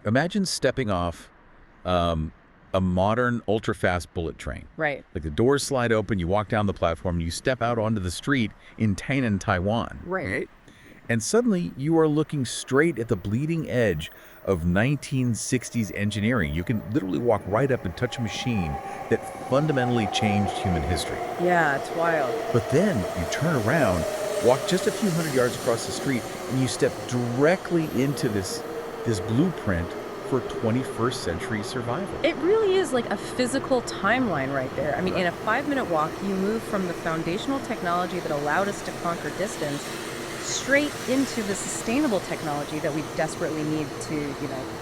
Imagine stepping off a modern ultra-fast bullet train. Right. Like the doors slide open, you walk down the platform, you step out onto the street in Tainan, Taiwan. Right. And suddenly you are looking straight at the bleeding edge of 1960s engineering. You can literally walk right up and touch a machine that fundamentally changed human history. Yeah, it's wild. But then you turn around, walk just a few hundred yards across the street, and you step directly into this blueprint for 21st century survival. It really is like a physical timeline right there. I mean, in a 5-minute walk, you move from the foundational technology that allowed us to conquer distance straight into the sustainable technology that we desperately need to,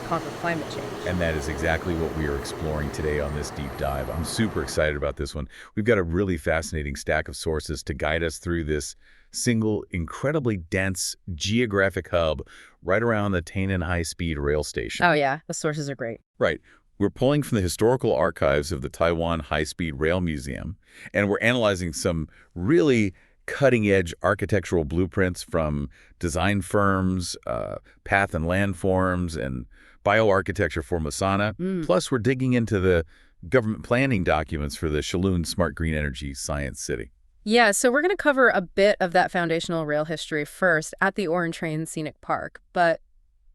conquer climate change. And that is exactly what we are exploring today on this deep dive. I'm super excited about this one. We've got a really fascinating stack of sources to guide us through this single, incredibly dense geographic hub right around the Tainan High-Speed Rail station. Oh, yeah. The sources are great. Right. We're pulling from the historical archives of the Taiwan High-Speed Rail Museum, and we're analyzing some really cutting-edge architectural blueprints from design firms, path and landforms, and bioarchitecture for Masana. Plus, we're digging into the government planning documents for the Shalun Smart Green Energy Science City. Yeah, so we're going to cover a bit of that foundational rail history first at the Oiran Scenic Park. But,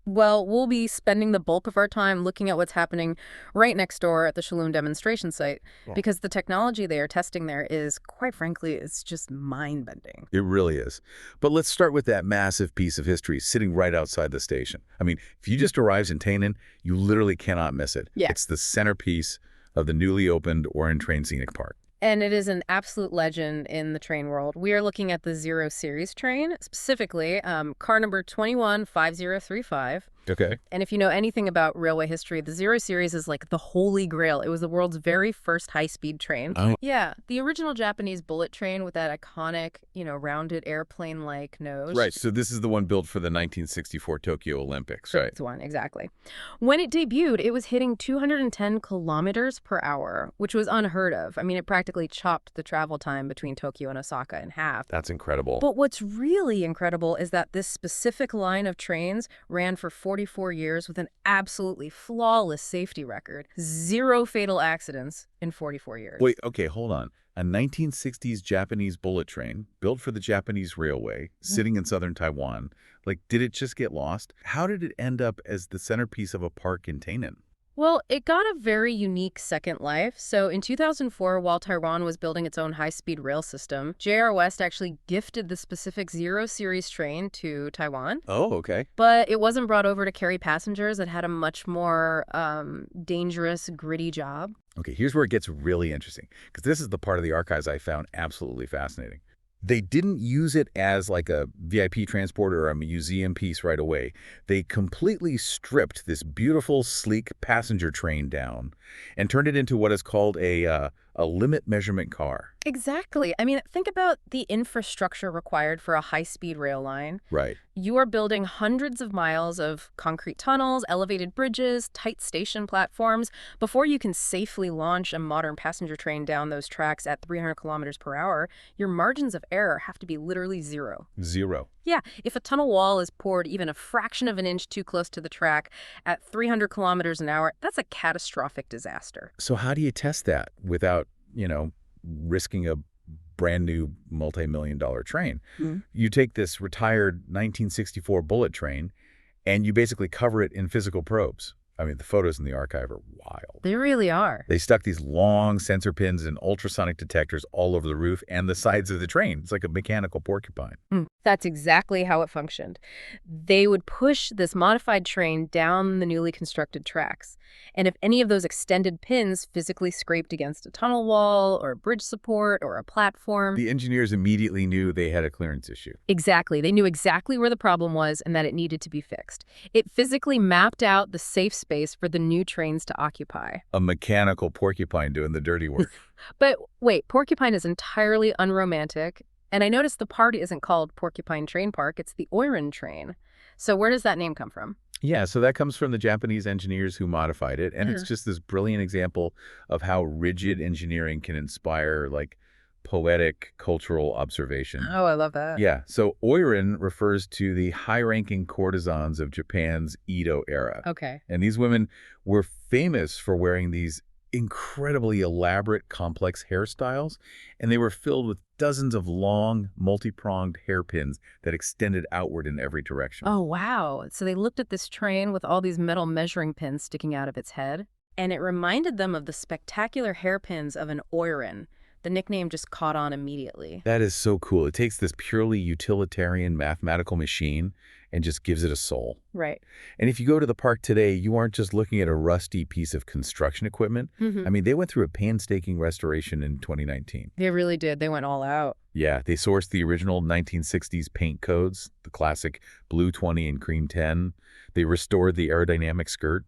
well, we'll be spending the bulk of our time looking at what's happening right next door at the Shalun demonstration site, because the technology they are testing there is, quite frankly, it's just mind-bending. It really is. But let's start with that massive piece of history sitting right outside the station. I mean, if you just arrived in Tainan, you literally cannot miss it. Yeah. It's the centerpiece of the newly opened Oiran Scenic Park. And it is an absolute legend in the train world. We are looking at the Zero Series train, specifically car number 215035. Okay. And if you know anything about railway history, the Zero Series is like the holy grail. It was the world's very first high-speed train. Oh. Yeah, the original Japanese bullet train with that iconic, rounded airplane-like nose. Right, so this is the one built for the 1964 Tokyo Olympics, right? That's one, exactly. When it debuted, it was hitting 210 kilometers per hour, which was unheard of. I mean, it practically chopped the travel time between Tokyo and Osaka in half. That's incredible. But what's really incredible is that this specific line of trains ran for 44 years with an absolutely flawless safety record. 0 fatal accidents in 44 years. Wait, okay, hold on. A 1960s Japanese bullet train built for the Japanese Railway, sitting in southern Taiwan. Like, did it just get lost? How did it end up as the centerpiece of a park in Tainan? Well, it got a very unique second life. So in 2004, while Taiwan was building its own high-speed rail system, JR West actually gifted the specific Zero Series train to Taiwan. Oh, okay. But it wasn't brought over to carry passengers. It had a much more dangerous, gritty job. Okay, here's where it gets really interesting, because this is the part of the archives I found absolutely fascinating. They didn't use it as like a VIP transporter or a museum piece right away. They completely stripped this beautiful, sleek passenger train down and turned it into what is called a limit measurement car. Exactly. I mean, think about the infrastructure required for a high-speed rail line. Right. You are building hundreds of miles of concrete tunnels, elevated bridges, tight station platforms before you can safely launch a modern passenger train down those tracks at 300 kilometers per hour. Your margins of error have to be literally zero. Zero. Yeah, if a tunnel wall is poured even a fraction of an inch too close to the track at 300 kilometers an hour, that's a catastrophic disaster. So how do you test that without, risking a brand new multi-million-dollar train? You take this retired 1964 bullet train and you basically cover it in physical probes. I mean, the photos in the archive are wild. They really are. They stuck these long sensor pins and ultrasonic detectors all over the roof and the sides of the train. It's like a mechanical porcupine. That's exactly how it functioned. They would push this modified train down the newly constructed tracks. And if any of those extended pins physically scraped against a tunnel wall or a bridge support or a platform, The engineers immediately knew they had a clearance issue. Exactly. They knew exactly where the problem was and that it needed to be fixed. It physically mapped out the safe space for the new trains to occupy. A mechanical porcupine doing the dirty work. But wait, Porcupine is entirely unromantic. And I noticed the park isn't called Porcupine Train Park, it's the Oiran train. So where does that name come from? Yeah, so that comes from the Japanese engineers who modified it. And it's just this brilliant example of how rigid engineering can inspire, like, poetic cultural observation. Oh, I love that. Yeah, so Oiran refers to the high-ranking courtesans of Japan's Edo era. Okay. And these women were famous for wearing these incredibly elaborate, complex hairstyles, and they were filled with dozens of long, multi-pronged hairpins that extended outward in every direction. Oh, wow. So they looked at this train with all these metal measuring pins sticking out of its head, and it reminded them of the spectacular hairpins of an Oiran. The nickname just caught on immediately. That is so cool. It takes this purely utilitarian mathematical machine and just gives it a soul. Right. And if you go to the park today, you aren't just looking at a rusty piece of construction equipment. I mean, they went through a painstaking restoration in 2019. They really did. They went all out. Yeah, they sourced the original 1960s paint codes, the classic blue 20 and cream 10. They restored the aerodynamic skirt.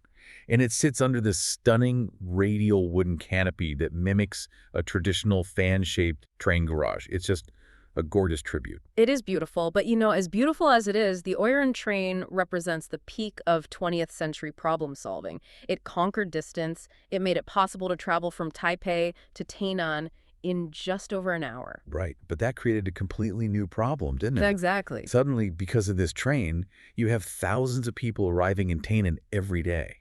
And it sits under this stunning radial wooden canopy that mimics a traditional fan-shaped train garage. It's just a gorgeous tribute. It is beautiful, but as beautiful as it is, the Oiran train represents the peak of 20th century problem solving. It conquered distance. It made it possible to travel from Taipei to Tainan in just over an hour. Right, but that created a completely new problem, didn't it? Exactly. Suddenly, because of this train, you have thousands of people arriving in Tainan every day.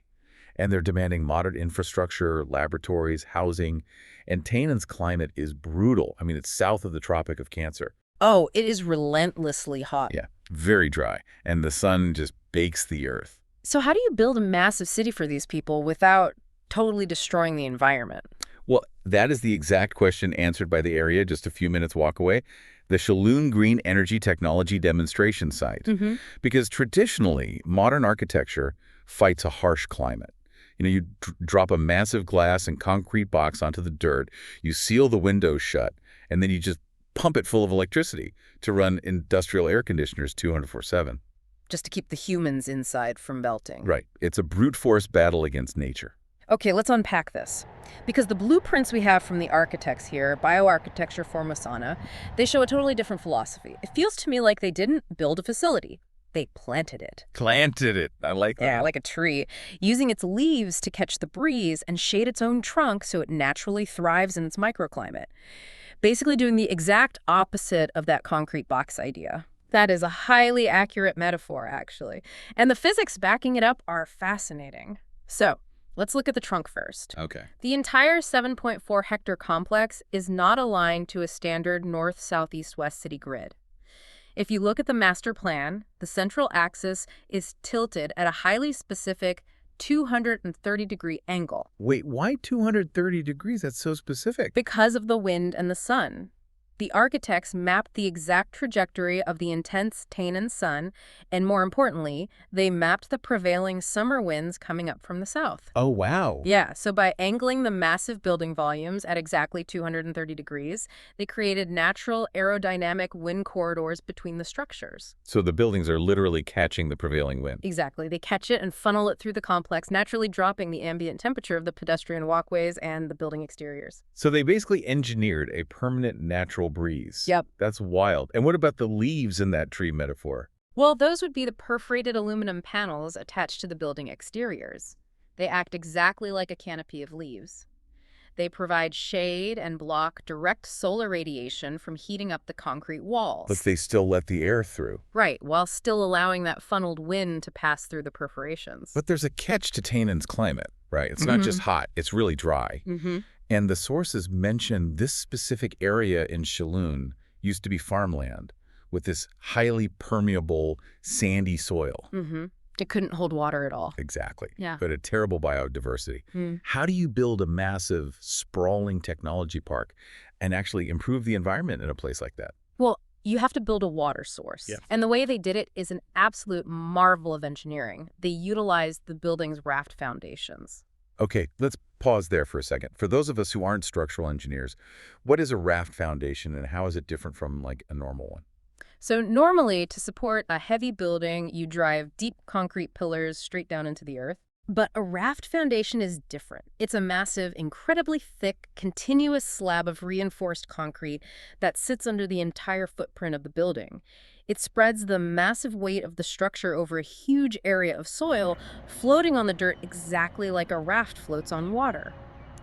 And they're demanding modern infrastructure, laboratories, housing, and Tainan's climate is brutal. I mean, it's south of the Tropic of Cancer. Oh, it is relentlessly hot. Yeah, very dry, and the sun just bakes the earth. So how do you build a massive city for these people without totally destroying the environment? Well, that is the exact question answered by the area just a few minutes walk away, the Shalun Green Energy Technology Demonstration Site. Because traditionally, modern architecture fights a harsh climate. You drop a massive glass and concrete box onto the dirt, you seal the windows shut, and then you just pump it full of electricity to run industrial air conditioners 24/7. Just to keep the humans inside from melting. Right. It's a brute force battle against nature. Okay, let's unpack this. Because the blueprints we have from the architects here, Bioarchitecture Formosana, they show a totally different philosophy. It feels to me like they didn't build a facility. They planted it. Planted it. I like that. Yeah, like a tree, using its leaves to catch the breeze and shade its own trunk so it naturally thrives in its microclimate. Basically doing the exact opposite of that concrete box idea. That is a highly accurate metaphor, actually. And the physics backing it up are fascinating. So, let's look at the trunk first. Okay. The entire 7.4-hectare complex is not aligned to a standard north-south-east-west city grid. If you look at the master plan, the central axis is tilted at a highly specific 230-degree angle. Wait, why 230 degrees? That's so specific. Because of the wind and the sun. The architects mapped the exact trajectory of the intense Tainan sun, and more importantly, they mapped the prevailing summer winds coming up from the south. Oh, wow. Yeah, so by angling the massive building volumes at exactly 230 degrees, they created natural aerodynamic wind corridors between the structures. So the buildings are literally catching the prevailing wind. Exactly. They catch it and funnel it through the complex, naturally dropping the ambient temperature of the pedestrian walkways and the building exteriors. So they basically engineered a permanent natural breeze. Yep. That's wild. And what about the leaves in that tree metaphor? Well, those would be the perforated aluminum panels attached to the building exteriors. They act exactly like a canopy of leaves. They provide shade and block direct solar radiation from heating up the concrete walls. But they still let the air through. Right, while still allowing that funneled wind to pass through the perforations. But there's a catch to Tainan's climate, right? It's not just hot, it's really dry. And the sources mention this specific area in Shalun used to be farmland with this highly permeable, sandy soil. It couldn't hold water at all. Exactly. Yeah. But a terrible biodiversity. How do you build a massive, sprawling technology park and actually improve the environment in a place like that? Well, you have to build a water source. Yeah. And the way they did it is an absolute marvel of engineering. They utilized the building's raft foundations. Okay, let's pause there for a second. For those of us who aren't structural engineers, what is a raft foundation and how is it different from like a normal one? So normally, to support a heavy building, you drive deep concrete pillars straight down into the earth. But a raft foundation is different. It's a massive, incredibly thick, continuous slab of reinforced concrete that sits under the entire footprint of the building. It spreads the massive weight of the structure over a huge area of soil, floating on the dirt exactly like a raft floats on water.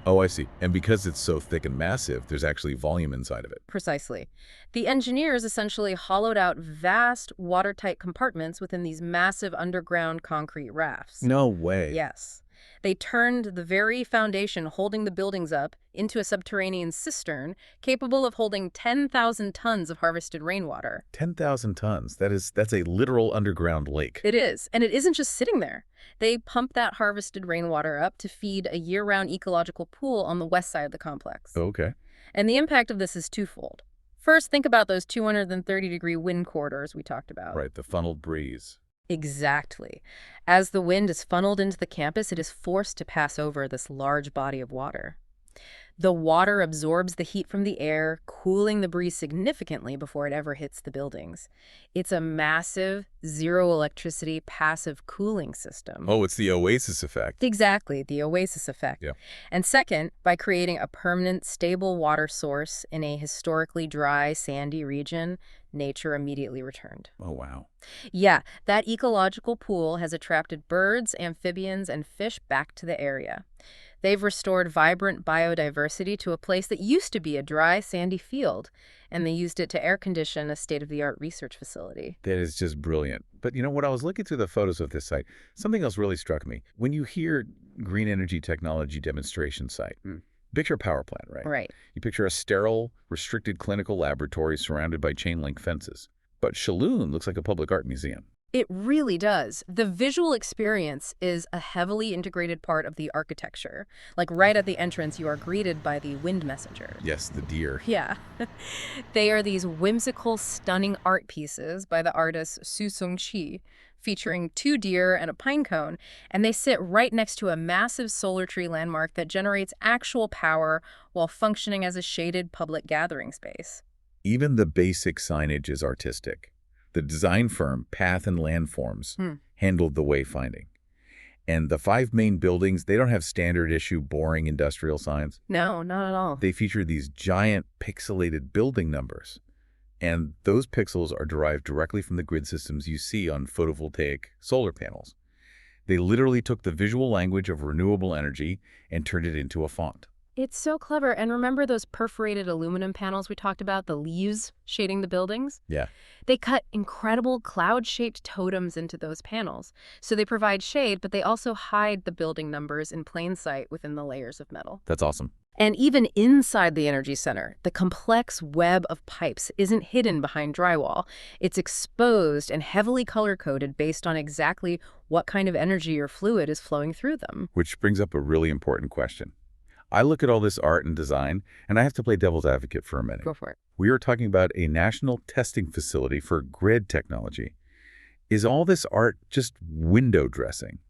Oh, I see. And because it's so thick and massive, there's actually volume inside of it. Precisely. The engineers essentially hollowed out vast, watertight compartments within these massive underground concrete rafts. No way. Yes. They turned the very foundation holding the buildings up into a subterranean cistern capable of holding 10,000 tons of harvested rainwater. 10,000 tons. That's a literal underground lake. It is, and it isn't just sitting there. They pump that harvested rainwater up to feed a year-round ecological pool on the west side of the complex. Okay. And the impact of this is twofold. First, think about those 230-degree wind corridors we talked about. Right, the funneled breeze. Exactly. As the wind is funneled into the campus, it is forced to pass over this large body of water. The water absorbs the heat from the air, cooling the breeze significantly before it ever hits the buildings. It's a massive, zero-electricity, passive cooling system. Oh, it's the oasis effect. Exactly, the oasis effect. Yeah. And second, by creating a permanent, stable water source in a historically dry, sandy region, nature immediately returned. Oh, wow. Yeah, that ecological pool has attracted birds, amphibians, and fish back to the area. They've restored vibrant biodiversity to a place that used to be a dry, sandy field, and they used it to air condition a state-of-the-art research facility. That is just brilliant. But you know, when I was looking through the photos of this site, something else really struck me. When you hear green energy technology demonstration site, picture a power plant, right? Right. You picture a sterile, restricted clinical laboratory surrounded by chain-link fences. But Shalun looks like a public art museum. It really does. The visual experience is a heavily integrated part of the architecture. Like right at the entrance, you are greeted by the wind messenger. Yes, the deer. Yeah. They are these whimsical, stunning art pieces by the artist Su Sung-chi, featuring 2 deer and a pine cone, and they sit right next to a massive solar tree landmark that generates actual power while functioning as a shaded public gathering space. Even the basic signage is artistic. The design firm, Path and Landforms, handled the wayfinding. And the 5 main buildings, they don't have standard issue, boring industrial signs. No, not at all. They feature these giant pixelated building numbers. And those pixels are derived directly from the grid systems you see on photovoltaic solar panels. They literally took the visual language of renewable energy and turned it into a font. It's so clever. And remember those perforated aluminum panels we talked about, the leaves shading the buildings? Yeah. They cut incredible cloud-shaped totems into those panels. So they provide shade, but they also hide the building numbers in plain sight within the layers of metal. That's awesome. And even inside the energy center, the complex web of pipes isn't hidden behind drywall. It's exposed and heavily color-coded based on exactly what kind of energy or fluid is flowing through them. Which brings up a really important question. I look at all this art and design, and I have to play devil's advocate for a minute. Go for it. We are talking about a national testing facility for grid technology. Is all this art just window dressing?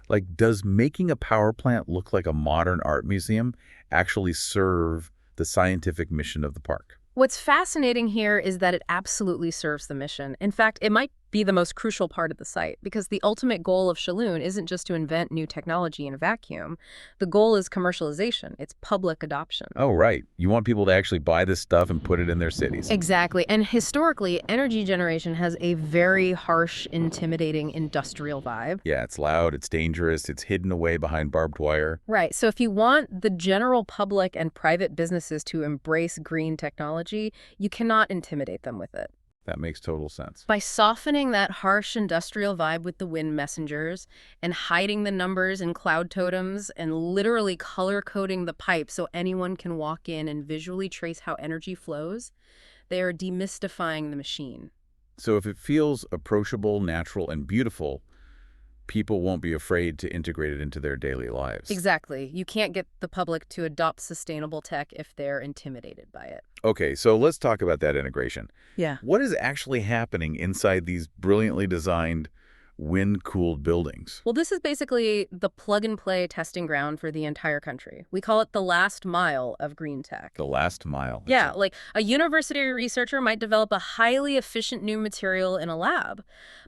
Like, does making a power plant look like a modern art museum actually serve the scientific mission of the park? What's fascinating here is that it absolutely serves the mission. In fact, it might be the most crucial part of the site, because the ultimate goal of Shalun isn't just to invent new technology in a vacuum. The goal is commercialization. It's public adoption. Oh, right. You want people to actually buy this stuff and put it in their cities. Exactly. And historically, energy generation has a very harsh, intimidating industrial vibe. Yeah, it's loud, it's dangerous, it's hidden away behind barbed wire. Right. So if you want the general public and private businesses to embrace green technology, you cannot intimidate them with it. That makes total sense. By softening that harsh industrial vibe with the wind messengers and hiding the numbers in cloud totems and literally color-coding the pipe so anyone can walk in and visually trace how energy flows, they are demystifying the machine. So if it feels approachable, natural, and beautiful, people won't be afraid to integrate it into their daily lives. Exactly. You can't get the public to adopt sustainable tech if they're intimidated by it. Okay, so let's talk about that integration. Yeah. What is actually happening inside these brilliantly designed wind-cooled buildings? Well, this is basically the plug-and-play testing ground for the entire country. We call it the last mile of green tech. The last mile. Yeah, like a university researcher might develop a highly efficient new material in a lab.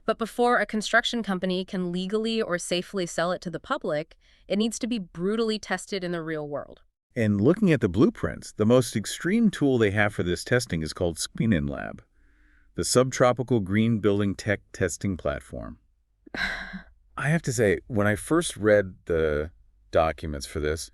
But before a construction company can legally or safely sell it to the public, it needs to be brutally tested in the real world. And looking at the blueprints, the most extreme tool they have for this testing is called Scenic Lab, the subtropical green building tech testing platform. I have to say, when I first read the documents for this,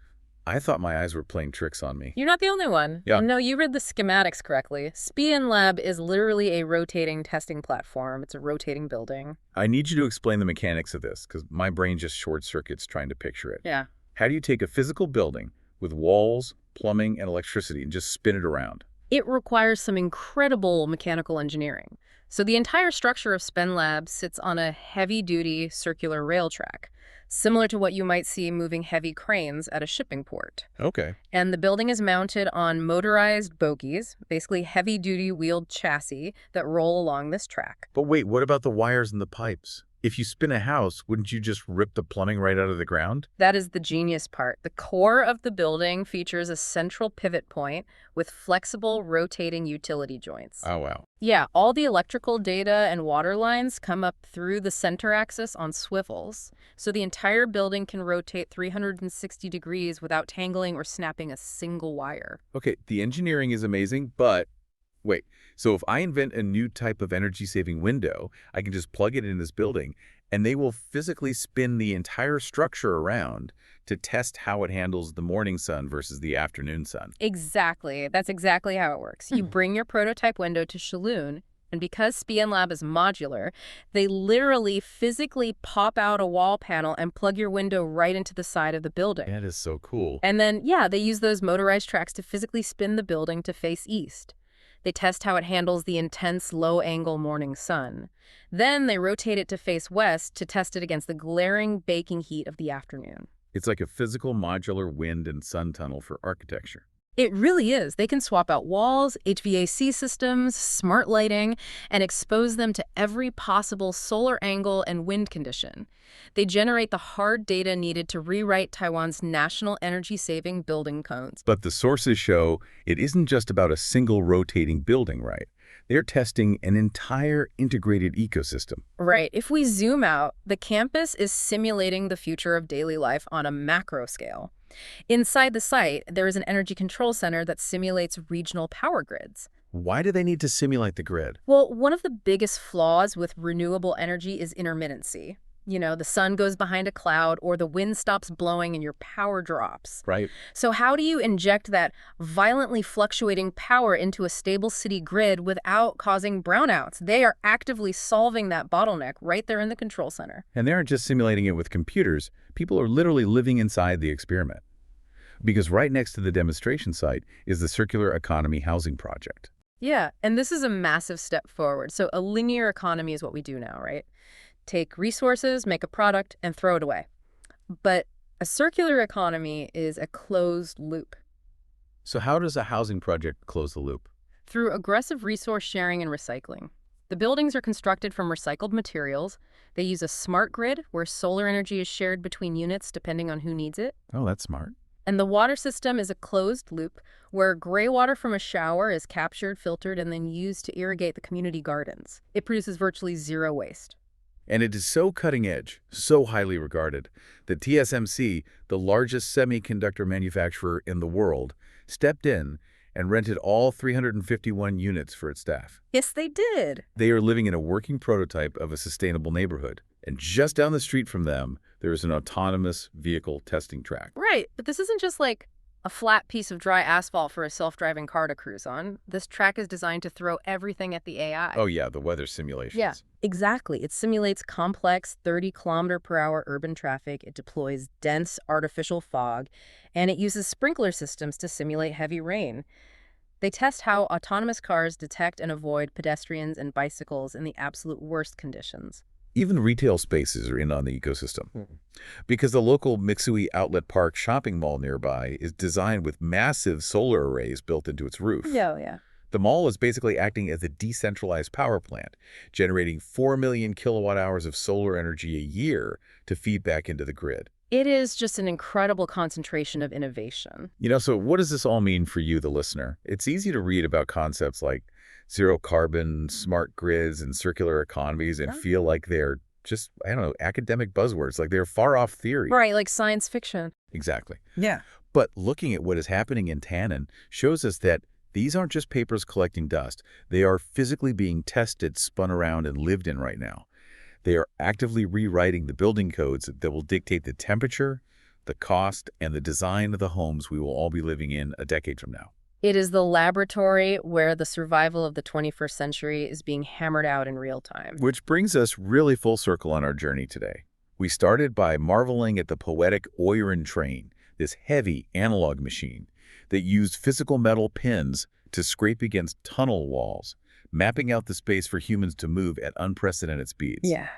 I thought my eyes were playing tricks on me. You're not the only one. Yeah. No, you read the schematics correctly. SPIAN Lab is literally a rotating testing platform. It's a rotating building. I need you to explain the mechanics of this, because my brain just short circuits trying to picture it. Yeah. How do you take a physical building with walls, plumbing, and electricity and just spin it around? It requires some incredible mechanical engineering. So the entire structure of SPIAN Lab sits on a heavy-duty circular rail track, similar to what you might see moving heavy cranes at a shipping port. Okay. And the building is mounted on motorized bogies, basically heavy-duty wheeled chassis that roll along this track. But wait, what about the wires and the pipes? If you spin a house, wouldn't you just rip the plumbing right out of the ground? That is the genius part. The core of the building features a central pivot point with flexible rotating utility joints. Oh, wow. Yeah, all the electrical data and water lines come up through the center axis on swivels, so the entire building can rotate 360 degrees without tangling or snapping a single wire. Okay, the engineering is amazing, but wait. So if I invent a new type of energy-saving window, I can just plug it in this building, and they will physically spin the entire structure around to test how it handles the morning sun versus the afternoon sun. Exactly. That's exactly how it works. You bring your prototype window to Shalun, and because SPIAN Lab is modular, they literally physically pop out a wall panel and plug your window right into the side of the building. That is so cool. And then, yeah, they use those motorized tracks to physically spin the building to face east. They test how it handles the intense low-angle morning sun. Then they rotate it to face west to test it against the glaring baking heat of the afternoon. It's like a physical modular wind and sun tunnel for architecture. It really is. They can swap out walls, HVAC systems, smart lighting, and expose them to every possible solar angle and wind condition. They generate the hard data needed to rewrite Taiwan's national energy-saving building codes. But the sources show it isn't just about a single rotating building, right? They're testing an entire integrated ecosystem. Right. If we zoom out, the campus is simulating the future of daily life on a macro scale. Inside the site, there is an energy control center that simulates regional power grids. Why do they need to simulate the grid? Well, one of the biggest flaws with renewable energy is intermittency. You know, the sun goes behind a cloud or the wind stops blowing and your power drops. Right. So how do you inject that violently fluctuating power into a stable city grid without causing brownouts? They are actively solving that bottleneck right there in the control center. And they aren't just simulating it with computers. People are literally living inside the experiment. Because right next to the demonstration site is the Circular Economy Housing Project. Yeah, and this is a massive step forward. So a linear economy is what we do now, right? Take resources, make a product, and throw it away. But a circular economy is a closed loop. So how does a housing project close the loop? Through aggressive resource sharing and recycling. The buildings are constructed from recycled materials. They use a smart grid where solar energy is shared between units depending on who needs it. Oh, that's smart. And the water system is a closed loop where gray water from a shower is captured, filtered, and then used to irrigate the community gardens. It produces virtually zero waste. And it is so cutting edge, so highly regarded, that TSMC, the largest semiconductor manufacturer in the world, stepped in and rented all 351 units for its staff. Yes, they did. They are living in a working prototype of a sustainable neighborhood. And just down the street from them, there is an autonomous vehicle testing track. Right, but this isn't just like a flat piece of dry asphalt for a self-driving car to cruise on. This track is designed to throw everything at the AI. Oh yeah, the weather simulations. Yeah, exactly. It simulates complex 30-kilometer-per-hour urban traffic. It deploys dense artificial fog, and it uses sprinkler systems to simulate heavy rain. They test how autonomous cars detect and avoid pedestrians and bicycles in the absolute worst conditions. Even retail spaces are in on the ecosystem. Because the local Mitsui Outlet Park shopping mall nearby is designed with massive solar arrays built into its roof. Yeah. The mall is basically acting as a decentralized power plant, generating 4 million kilowatt hours of solar energy a year to feed back into the grid. It is just an incredible concentration of innovation. So what does this all mean for you, the listener? It's easy to read about concepts like zero carbon, smart grids, and circular economies and feel like they're just, academic buzzwords, like they're far off theory. Right, like science fiction. Exactly. Yeah. But looking at what is happening in Tainan shows us that these aren't just papers collecting dust. They are physically being tested, spun around, and lived in right now. They are actively rewriting the building codes that will dictate the temperature, the cost, and the design of the homes we will all be living in a decade from now. It is the laboratory where the survival of the 21st century is being hammered out in real time. Which brings us really full circle on our journey today. We started by marveling at the poetic Oiran train, this heavy analog machine that used physical metal pins to scrape against tunnel walls, mapping out the space for humans to move at unprecedented speeds. Yeah.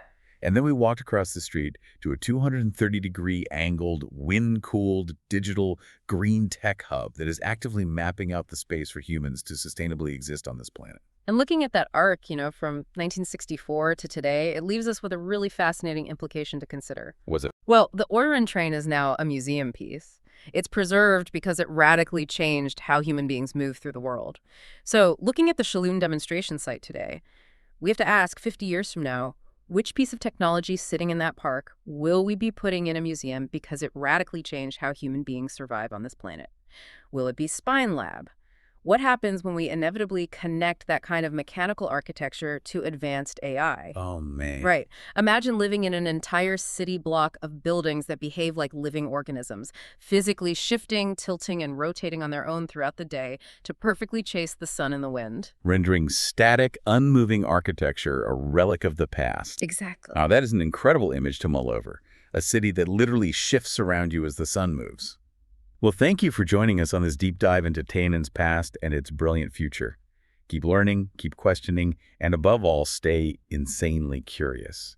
And then we walked across the street to a 230-degree angled, wind-cooled, digital green tech hub that is actively mapping out the space for humans to sustainably exist on this planet. And looking at that arc, from 1964 to today, it leaves us with a really fascinating implication to consider. Was it? Well, the Oiran train is now a museum piece. It's preserved because it radically changed how human beings move through the world. So, looking at the Shalun demonstration site today, we have to ask 50 years from now, which piece of technology sitting in that park will we be putting in a museum because it radically changed how human beings survive on this planet? Will it be Spine Lab? What happens when we inevitably connect that kind of mechanical architecture to advanced AI? Oh, man. Right. Imagine living in an entire city block of buildings that behave like living organisms, physically shifting, tilting, and rotating on their own throughout the day to perfectly chase the sun and the wind. Rendering static, unmoving architecture a relic of the past. Exactly. Now, that is an incredible image to mull over. A city that literally shifts around you as the sun moves. Well, thank you for joining us on this deep dive into Tainan's past and its brilliant future. Keep learning, keep questioning, and above all, stay insanely curious.